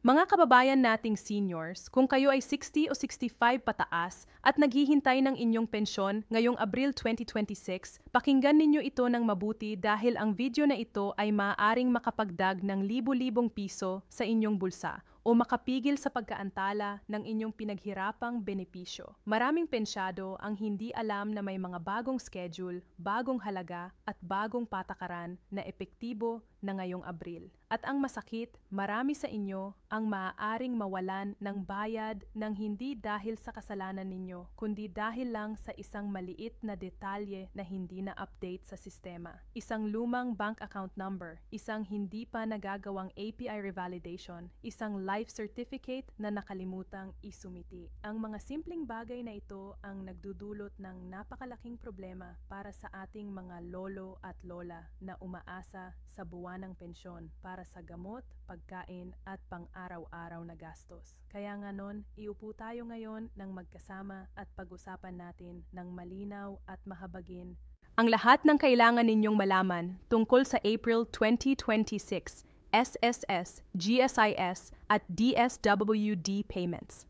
Mga kababayan nating seniors, kung kayo ay 60 o 65 pataas at naghihintay ng inyong pensyon ngayong Abril 2026, pakinggan ninyo ito ng mabuti dahil ang video na ito ay maaaring makapagdag ng libu-libong piso sa inyong bulsa o makapigil sa pagkaantala ng inyong pinaghirapang benepisyo. Maraming pensyado ang hindi alam na may mga bagong schedule, bagong halaga at bagong patakaran na epektibo na ngayong Abril. At ang masakit, marami sa inyo ang maaaring mawalan ng bayad ng hindi dahil sa kasalanan ninyo, kundi dahil lang sa isang maliit na detalye na hindi na-update sa sistema. Isang lumang bank account number, isang hindi pa nagagawang API revalidation, isang life certificate na nakalimutang isumiti. Ang mga simpleng bagay na ito ang nagdudulot ng napakalaking problema para sa ating mga lolo at lola na umaasa sa buwanang pensyon para sa gamot, pagkain at pang-araw-araw na gastos. Kaya nga nun, iupo tayo ngayon ng magkasama at pag-usapan natin ng malinaw at mahabagin ang lahat ng kailangan ninyong malaman tungkol sa April 2026 SSS, GSIS at DSWD payments.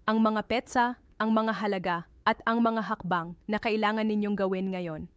Ang mga petsa, ang mga halaga at ang mga hakbang na kailangan ninyong gawin ngayon.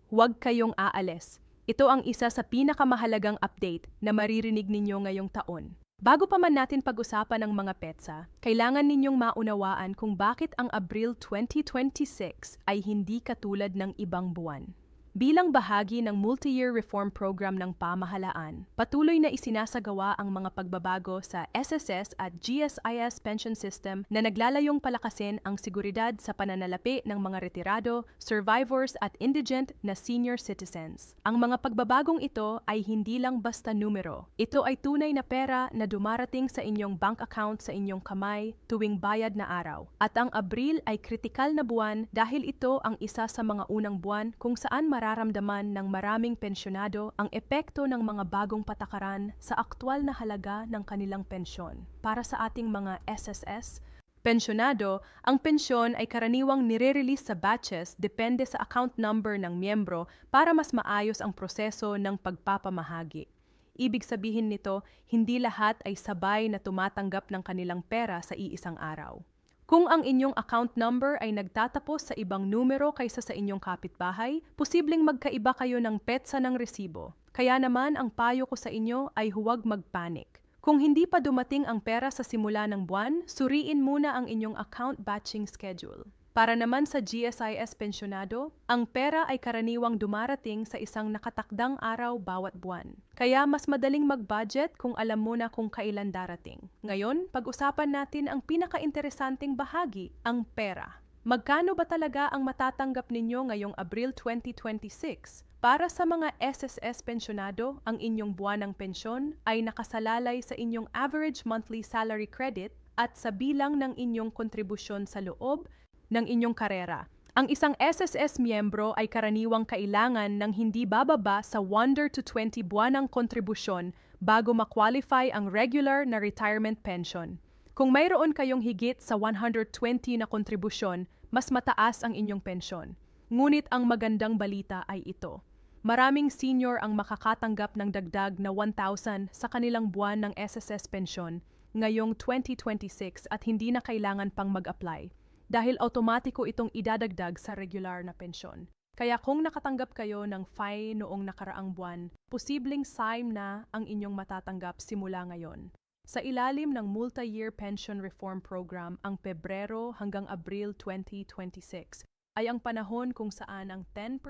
Huwag kayong aalis. Ito ang isa sa pinakamahalagang update na maririnig ninyo ngayong taon. Bago pa man natin pag-usapan ang mga petsa, kailangan ninyong maunawaan kung bakit ang Abril 2026 ay hindi katulad ng ibang buwan. Bilang bahagi ng multi-year reform program ng pamahalaan, patuloy na isinasagawa ang mga pagbabago sa SSS at GSIS pension system na naglalayong palakasin ang seguridad sa pananalapi ng mga retirado, survivors at indigent na senior citizens. Ang mga pagbabagong ito ay hindi lang basta numero. Ito ay tunay na pera na dumarating sa inyong bank account sa inyong kamay tuwing bayad na araw. At ang Abril ay kritikal na buwan dahil ito ang isa sa mga unang buwan kung saan mararamdaman ng maraming pensyonado ang epekto ng mga bagong patakaran sa aktwal na halaga ng kanilang pensyon. Para sa ating mga SSS, pensyonado, ang pensyon ay karaniwang nire-release sa batches depende sa account number ng miyembro para mas maayos ang proseso ng pagpapamahagi. Ibig sabihin nito, hindi lahat ay sabay na tumatanggap ng kanilang pera sa iisang araw. Kung ang inyong account number ay nagtatapos sa ibang numero kaysa sa inyong kapitbahay, posibleng magkaiba kayo ng petsa ng resibo. Kaya naman ang payo ko sa inyo ay huwag magpanik. Kung hindi pa dumating ang pera sa simula ng buwan, suriin muna ang inyong account batching schedule. Para naman sa GSIS pensyonado, ang pera ay karaniwang dumarating sa isang nakatakdang araw bawat buwan. Kaya mas madaling mag-budget kung alam mo na kung kailan darating. Ngayon, pag-usapan natin ang pinaka-interesanting bahagi, ang pera. Magkano ba talaga ang matatanggap ninyo ngayong Abril 2026? Para sa mga SSS pensyonado, ang inyong buwanang pensyon ay nakasalalay sa inyong average monthly salary credit at sa bilang ng inyong kontribusyon sa loob ng inyong karera. Ang isang SSS miyembro ay karaniwang kailangan ng hindi bababa sa 1 to 20 buwanang kontribusyon bago ma-qualify ang regular na retirement pension. Kung mayroon kayong higit sa 120 na kontribusyon, mas mataas ang inyong pensyon. Ngunit ang magandang balita ay ito. Maraming senior ang makakatanggap ng dagdag na 1,000 sa kanilang buwan ng SSS pensyon ngayong 2026 at hindi na kailangan pang mag-apply dahil automatiko itong idadagdag sa regular na pensyon. Kaya kung nakatanggap kayo ng FI noong nakaraang buwan, posibleng SIME na ang inyong matatanggap simula ngayon. Sa ilalim ng Multi-Year Pension Reform Program, ang Pebrero hanggang Abril 2026 ay ang panahon kung saan ang 10%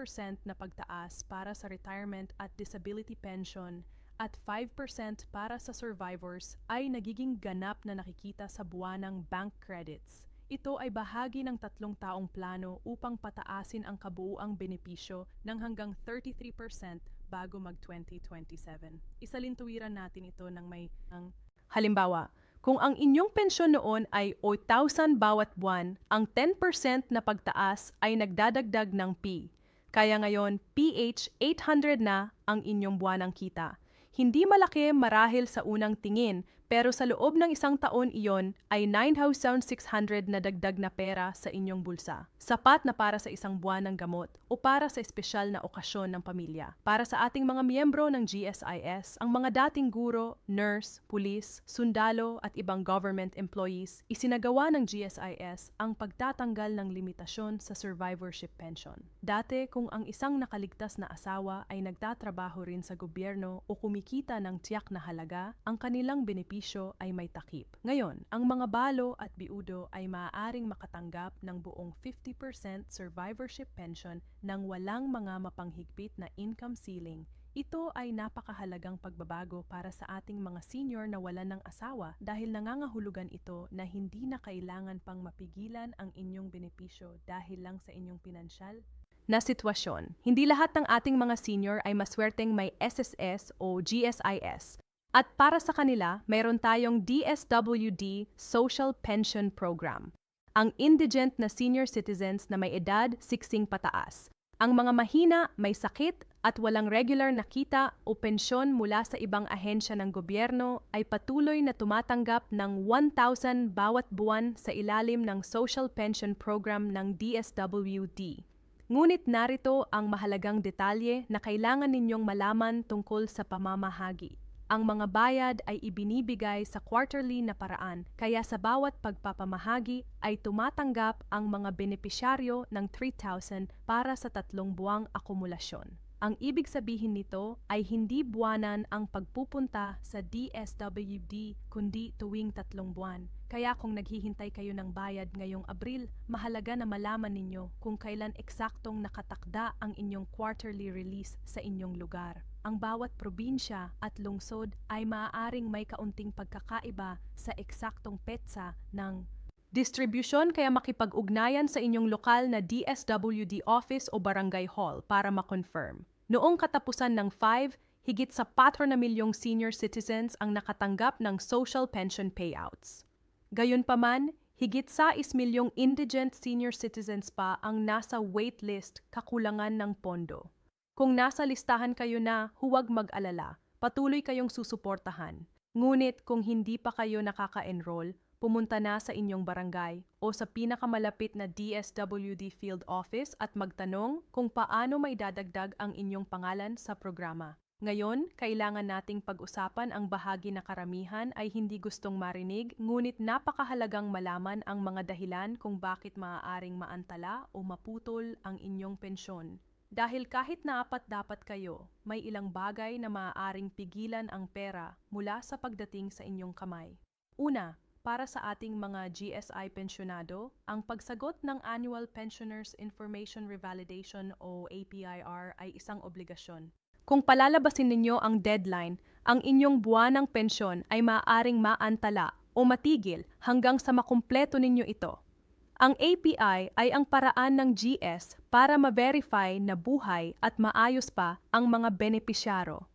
na pagtaas para sa retirement at disability pension at 5% para sa survivors ay nagiging ganap na nakikita sa buwanang bank credits. Ito ay bahagi ng 3 taong plano upang pataasin ang kabuuang benepisyo ng hanggang 33% bago mag-2027. Isalintuwiran natin ito ng halimbawa, kung ang inyong pensyon noon ay 8,000 bawat buwan, ang 10% na pagtaas ay nagdadagdag ng P. Kaya ngayon, PH 800 na ang inyong buwanang kita. Hindi malaki marahil sa unang tingin, Pero sa loob ng isang taon iyon ay 9,600 na dagdag na pera sa inyong bulsa. Sapat na para sa isang buwan ng gamot o para sa espesyal na okasyon ng pamilya. Para sa ating mga miyembro ng GSIS, ang mga dating guro, nurse, pulis, sundalo at ibang government employees, isinagawa ng GSIS ang pagtatanggal ng limitasyon sa survivorship pension. Dati, kung ang isang nakaligtas na asawa ay nagtatrabaho rin sa gobyerno o kumikita ng tiyak na halaga, ang kanilang benepisyo ay may takip. Ngayon, ang mga balo at biudo ay maaaring makatanggap ng buong 50% survivorship pension nang walang mga mapanghigpit na income ceiling. Ito ay napakahalagang pagbabago para sa ating mga senior na wala ng asawa dahil nangangahulugan ito na hindi na kailangan pang mapigilan ang inyong benepisyo dahil lang sa inyong pinansyal na sitwasyon. Hindi lahat ng ating mga senior ay maswerteng may SSS o GSIS. At para sa kanila, mayroon tayong DSWD Social Pension Program, ang indigent na senior citizens na may edad 60 pataas. Ang mga mahina, may sakit at walang regular na kita o pensyon mula sa ibang ahensya ng gobyerno ay patuloy na tumatanggap ng 1,000 bawat buwan sa ilalim ng Social Pension Program ng DSWD. Ngunit narito ang mahalagang detalye na kailangan ninyong malaman tungkol sa pamamahagi. Ang mga bayad ay ibinibigay sa quarterly na paraan, kaya sa bawat pagpapamahagi ay tumatanggap ang mga benepisyaryo ng 3,000 para sa 3 buwang akumulasyon. Ang ibig sabihin nito ay hindi buwanan ang pagpupunta sa DSWD kundi tuwing 3 buwan. Kaya kung naghihintay kayo ng bayad ngayong Abril, mahalaga na malaman ninyo kung kailan eksaktong nakatakda ang inyong quarterly release sa inyong lugar. Ang bawat probinsya at lungsod ay maaaring may kaunting pagkakaiba sa eksaktong petsa ng distribusyon, kaya makipag-ugnayan sa inyong lokal na DSWD office o barangay hall para ma-confirm. Noong katapusan ng 5, higit sa 4 na milyong senior citizens ang nakatanggap ng social pension payouts. Gayunpaman, higit sa 1 milyong indigent senior citizens pa ang nasa waitlist kakulangan ng pondo. Kung nasa listahan kayo na, huwag mag-alala, patuloy kayong susuportahan. Ngunit kung hindi pa kayo nakaka-enroll, pumunta na sa inyong barangay o sa pinakamalapit na DSWD field office at magtanong kung paano may dadagdag ang inyong pangalan sa programa. Ngayon, kailangan nating pag-usapan ang bahagi na karamihan ay hindi gustong marinig, ngunit napakahalagang malaman ang mga dahilan kung bakit maaaring maantala o maputol ang inyong pensyon. Dahil kahit na apat dapat kayo, may ilang bagay na maaaring pigilan ang pera mula sa pagdating sa inyong kamay. Una, para sa ating mga GSI pensyonado, ang pagsagot ng Annual Pensioners Information Revalidation o APIR ay isang obligasyon. Kung palalabasin ninyo ang deadline, ang inyong buwanang pensyon ay maaaring maantala o matigil hanggang sa makumpleto ninyo ito. Ang API ay ang paraan ng GS para ma-verify na buhay at maayos pa ang mga benepisyaro.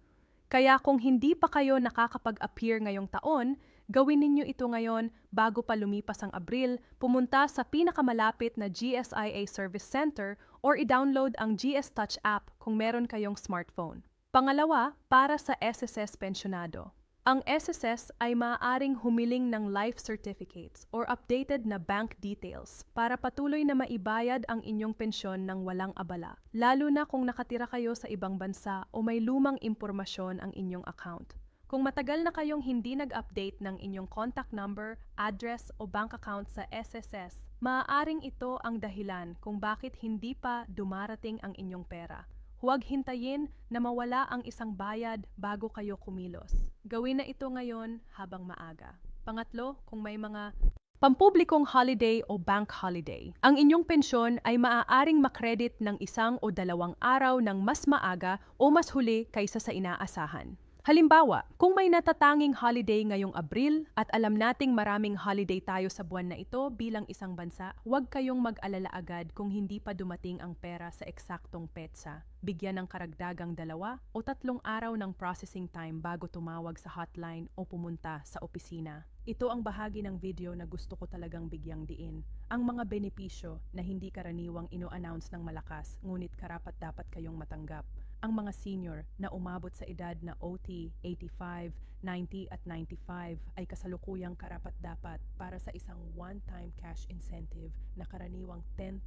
Kaya kung hindi pa kayo nakakapag-appear ngayong taon, gawin ninyo ito ngayon bago pa lumipas ang Abril, pumunta sa pinakamalapit na GSIA Service Center or i-download ang GS Touch app kung meron kayong smartphone. Pangalawa, para sa SSS pensyonado. Ang SSS ay maaaring humiling ng life certificates or updated na bank details para patuloy na maibayad ang inyong pensyon ng walang abala, lalo na kung nakatira kayo sa ibang bansa o may lumang impormasyon ang inyong account. Kung matagal na kayong hindi nag-update ng inyong contact number, address o bank account sa SSS, maaaring ito ang dahilan kung bakit hindi pa dumarating ang inyong pera. Huwag hintayin na mawala ang isang bayad bago kayo kumilos. Gawin na ito ngayon habang maaga. Pangatlo, kung may mga pampublikong holiday o bank holiday, ang inyong pensyon ay maaaring makredit ng 1 o 2 araw ng mas maaga o mas huli kaysa sa inaasahan. Halimbawa, kung may natatanging holiday ngayong Abril at alam nating maraming holiday tayo sa buwan na ito bilang isang bansa, huwag kayong mag-alala agad kung hindi pa dumating ang pera sa eksaktong petsa. Bigyan ng karagdagang 2 o 3 araw ng processing time bago tumawag sa hotline o pumunta sa opisina. Ito ang bahagi ng video na gusto ko talagang bigyang diin. Ang mga benepisyo na hindi karaniwang ino-announce ng malakas, ngunit karapat-dapat kayong matanggap. Ang mga senior na umabot sa edad na OT, 85, 90 at 95 ay kasalukuyang karapat-dapat para sa isang one-time cash incentive na karaniwang 10,000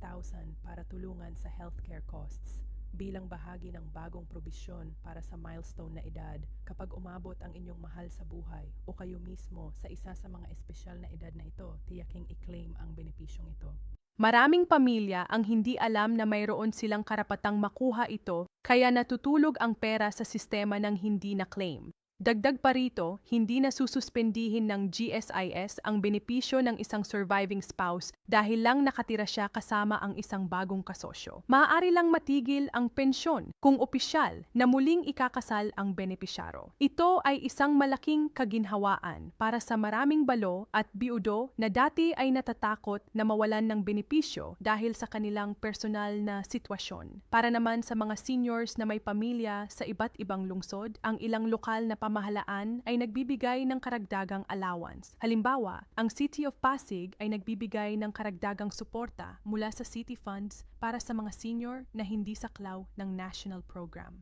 para tulungan sa healthcare costs bilang bahagi ng bagong probisyon para sa milestone na edad kapag umabot ang inyong mahal sa buhay o kayo mismo sa isa sa mga espesyal na edad na ito, tiyaking i-claim ang benepisyong ito. Maraming pamilya ang hindi alam na mayroon silang karapatang makuha ito kaya natutulog ang pera sa sistema ng hindi na-claim. Dagdag pa rito, hindi na sususpendihin ng GSIS ang benepisyo ng isang surviving spouse dahil lang nakatira siya kasama ang isang bagong kasosyo. Maaari lang matigil ang pensyon kung opisyal na muling ikakasal ang benepisyaro. Ito ay isang malaking kaginhawaan para sa maraming balo at biudo na dati ay natatakot na mawalan ng benepisyo dahil sa kanilang personal na sitwasyon. Para naman sa mga seniors na may pamilya sa iba't ibang lungsod, ang ilang lokal na pamahalaan ay nagbibigay ng karagdagang allowance. Halimbawa, ang City of Pasig ay nagbibigay ng karagdagang suporta mula sa city funds para sa mga senior na hindi saklaw ng national program.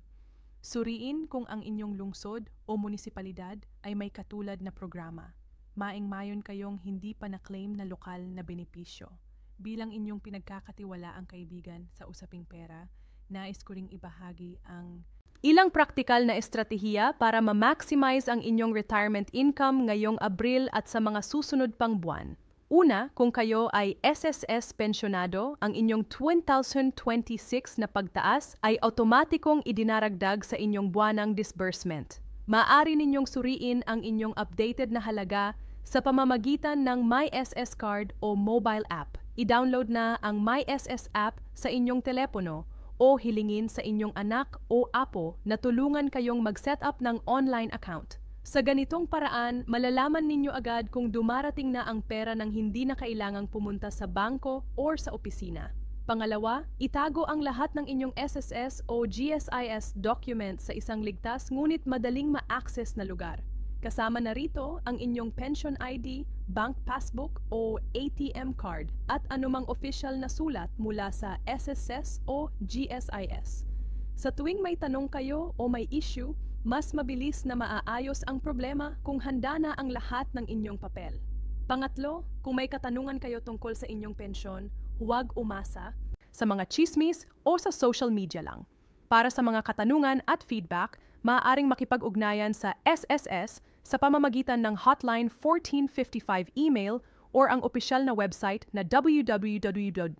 Suriin kung ang inyong lungsod o munisipalidad ay may katulad na programa. Maing-mayon kayong hindi pa na-claim na lokal na benepisyo. Bilang inyong pinagkakatiwalaang kaibigan sa usaping pera, nais ko ring ibahagi ang ilang praktikal na estratehiya para ma-maximize ang inyong retirement income ngayong Abril at sa mga susunod pang buwan. Una, kung kayo ay SSS pensyonado, ang inyong 2026 na pagtaas ay automatikong idinaragdag sa inyong buwanang disbursement. Maaari ninyong suriin ang inyong updated na halaga sa pamamagitan ng MySS Card o mobile app. I-download na ang MySS app sa inyong telepono o hilingin sa inyong anak o apo na tulungan kayong mag-set up ng online account. Sa ganitong paraan, malalaman ninyo agad kung dumarating na ang pera nang hindi na kailangang pumunta sa bangko or sa opisina. Pangalawa, itago ang lahat ng inyong SSS o GSIS documents sa isang ligtas ngunit madaling ma-access na lugar. Kasama na rito ang inyong pension ID, bank passbook o ATM card at anumang official na sulat mula sa SSS o GSIS. Sa tuwing may tanong kayo o may issue, mas mabilis na maaayos ang problema kung handa na ang lahat ng inyong papel. Pangatlo, kung may katanungan kayo tungkol sa inyong pensyon, huwag umasa sa mga chismis o sa social media lang. Para sa mga katanungan at feedback, maaaring makipag-ugnayan sa SSS sa pamamagitan ng Hotline 1455 email or ang opisyal na website na www.ses.gov.ph,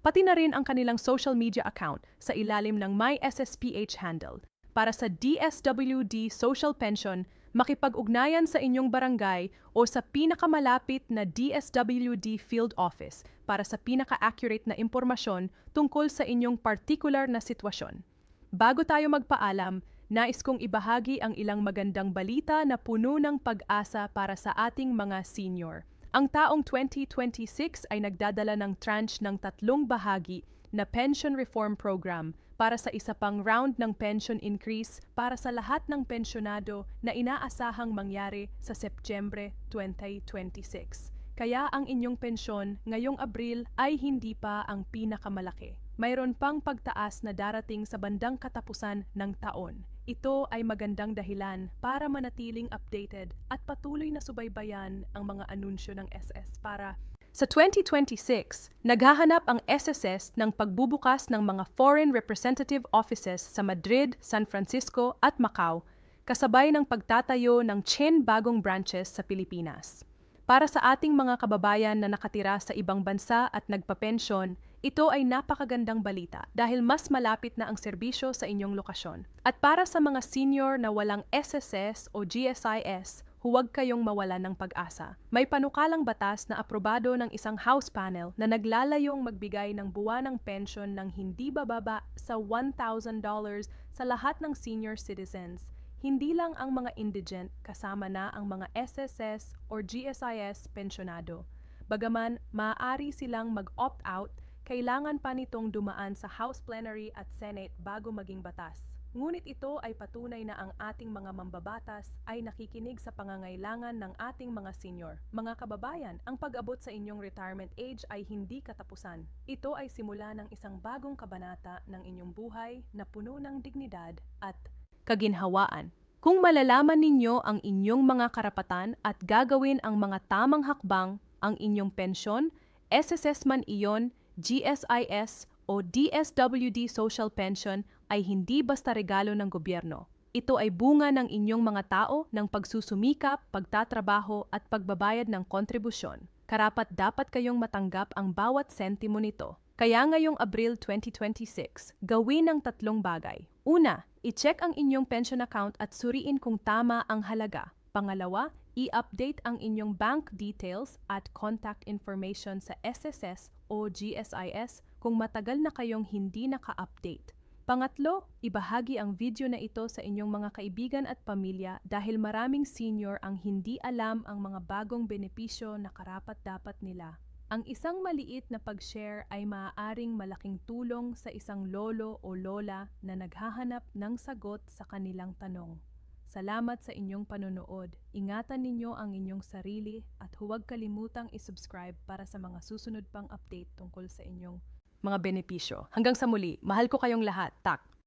pati na rin ang kanilang social media account sa ilalim ng MySSPH handle. Para sa DSWD Social Pension, makipag-ugnayan sa inyong barangay o sa pinakamalapit na DSWD Field Office para sa pinaka-accurate na impormasyon tungkol sa inyong particular na sitwasyon. Bago tayo magpaalam, nais kong ibahagi ang ilang magandang balita na puno ng pag-asa para sa ating mga senior. Ang taong 2026 ay nagdadala ng tranche ng 3 bahagi na pension reform program para sa isa pang round ng pension increase para sa lahat ng pensyonado na inaasahang mangyari sa Setyembre 2026. Kaya ang inyong pensyon ngayong Abril ay hindi pa ang pinakamalaki. Mayroon pang pagtaas na darating sa bandang katapusan ng taon. Ito ay magandang dahilan para manatiling updated at patuloy na subaybayan ang mga anunsyo ng SS para sa 2026, naghahanap ang SSS ng pagbubukas ng mga foreign representative offices sa Madrid, San Francisco at Macau, kasabay ng pagtatayo ng 10 bagong branches sa Pilipinas. Para sa ating mga kababayan na nakatira sa ibang bansa at nagpapensyon, ito ay napakagandang balita dahil mas malapit na ang serbisyo sa inyong lokasyon. At para sa mga senior na walang SSS o GSIS, huwag kayong mawalan ng pag-asa. May panukalang batas na aprobado ng isang House panel na naglalayong magbigay ng buwanang pensyon ng hindi bababa sa $1,000 sa lahat ng senior citizens. Hindi lang ang mga indigent, kasama na ang mga SSS or GSIS pensyonado. Bagaman maaari silang mag-opt-out, kailangan pa nitong dumaan sa House Plenary at Senate bago maging batas. Ngunit ito ay patunay na ang ating mga mambabatas ay nakikinig sa pangangailangan ng ating mga senior. Mga kababayan, ang pag-abot sa inyong retirement age ay hindi katapusan. Ito ay simula ng isang bagong kabanata ng inyong buhay na puno ng dignidad at kaginhawaan. Kung malalaman ninyo ang inyong mga karapatan at gagawin ang mga tamang hakbang, ang inyong pensyon, SSS man iyon, GSIS o DSWD Social Pension ay hindi basta regalo ng gobyerno. Ito ay bunga ng inyong mga tao ng pagsusumikap, pagtatrabaho at pagbabayad ng kontribusyon. Karapat-dapat kayong matanggap ang bawat sentimo nito. Kaya ngayong Abril 2026, gawin ang 3 bagay. Una, i-check ang inyong pension account at suriin kung tama ang halaga. Pangalawa, i-update ang inyong bank details at contact information sa SSS o GSIS kung matagal na kayong hindi naka-update. Pangatlo, ibahagi ang video na ito sa inyong mga kaibigan at pamilya dahil maraming senior ang hindi alam ang mga bagong benepisyo na karapat-dapat nila. Ang isang maliit na pag-share ay maaaring malaking tulong sa isang lolo o lola na naghahanap ng sagot sa kanilang tanong. Salamat sa inyong panonood. Ingatan ninyo ang inyong sarili at huwag kalimutang isubscribe para sa mga susunod pang update tungkol sa inyong mga benepisyo. Hanggang sa muli, mahal ko kayong lahat. Tak!